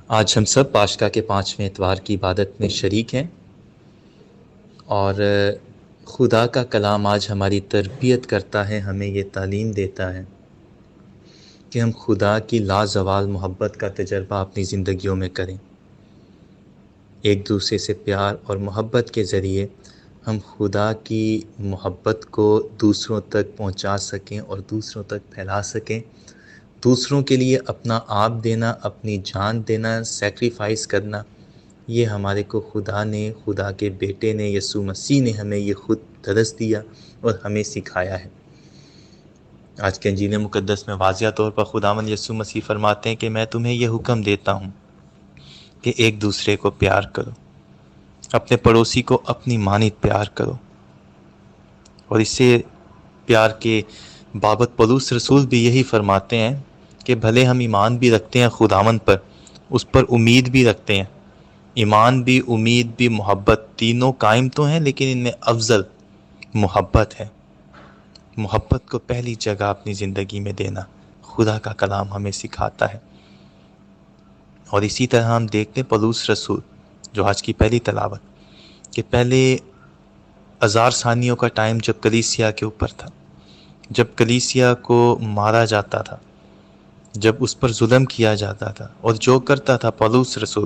آج ہم سب پاشکا کے 5ویں اتوار کی عبادت میں شریک ہیں، اور خدا کا کلام آج ہماری تربیت کرتا ہے، ہمیں یہ تعلیم دیتا ہے کہ ہم خدا کی لازوال محبت کا تجربہ اپنی زندگیوں میں کریں۔ ایک دوسرے سے پیار اور محبت کے ذریعے ہم خدا کی محبت کو دوسروں تک پہنچا سکیں اور دوسروں تک پھیلا سکیں، دوسروں کے لیے اپنا آپ دینا، اپنی جان دینا، سیکریفائس کرنا، یہ ہمارے کو خدا کے بیٹے نے، یسوع مسیح نے ہمیں یہ خود درس دیا اور ہمیں سکھایا ہے۔ آج کے انجیل مقدس میں واضح طور پر خداوند یسوع مسیح فرماتے ہیں کہ میں تمہیں یہ حکم دیتا ہوں کہ ایک دوسرے کو پیار کرو، اپنے پڑوسی کو اپنی مانند پیار کرو۔ اور اس سے پیار کے بابت پولس رسول بھی یہی فرماتے ہیں کہ بھلے ہم ایمان بھی رکھتے ہیں خداوند پر، اس پر امید بھی رکھتے ہیں۔ ایمان بھی، امید بھی، محبت، تینوں قائم تو ہیں، لیکن ان میں افضل محبت ہے۔ محبت کو پہلی جگہ اپنی زندگی میں دینا خدا کا کلام ہمیں سکھاتا ہے۔ اور اسی طرح ہم دیکھتے ہیں پولس رسول جو آج کی پہلی تلاوت، کہ پہلے ہزار ثانیوں کا ٹائم جب کلیسیا کے اوپر تھا، جب کلیسیا کو مارا جاتا تھا، جب اس پر ظلم کیا جاتا تھا، اور جو کرتا تھا پولس رسول،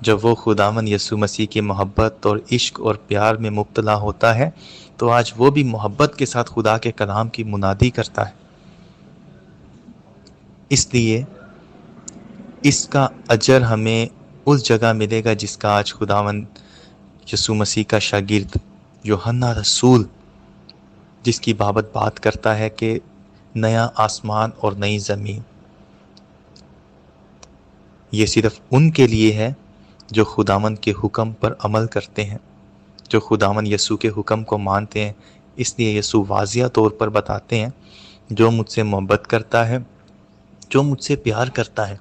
جب وہ خداوند یسوع مسیح کی محبت اور عشق اور پیار میں مبتلا ہوتا ہے، تو آج وہ بھی محبت کے ساتھ خدا کے کلام کی منادی کرتا ہے۔ اس لیے اس کا اجر ہمیں اس جگہ ملے گا جس کا آج خداوند یسوع مسیح کا شاگرد یوحنا رسول جس کی بابت بات کرتا ہے کہ نیا آسمان اور نئی زمین، یہ صرف ان کے لیے ہے جو خداوند کے حکم پر عمل کرتے ہیں، جو خداوند یسوع کے حکم کو مانتے ہیں۔ اس لیے یسوع واضح طور پر بتاتے ہیں جو مجھ سے محبت کرتا ہے، جو مجھ سے پیار کرتا ہے،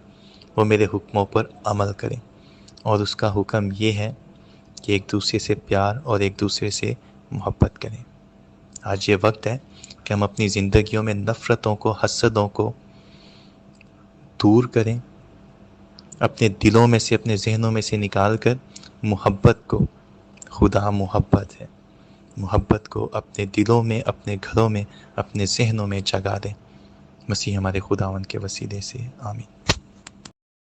وہ میرے حکموں پر عمل کرے۔ اور اس کا حکم یہ ہے کہ ایک دوسرے سے پیار اور ایک دوسرے سے محبت کریں۔ آج یہ وقت ہے کہ ہم اپنی زندگیوں میں نفرتوں کو، حسدوں کو دور کریں، اپنے دلوں میں سے، اپنے ذہنوں میں سے نکال کر محبت کو، خدا محبت ہے، محبت کو اپنے دلوں میں، اپنے گھروں میں، اپنے ذہنوں میں جگا دیں۔ مسیح ہمارے خداوند کے وسیلے سے آمین۔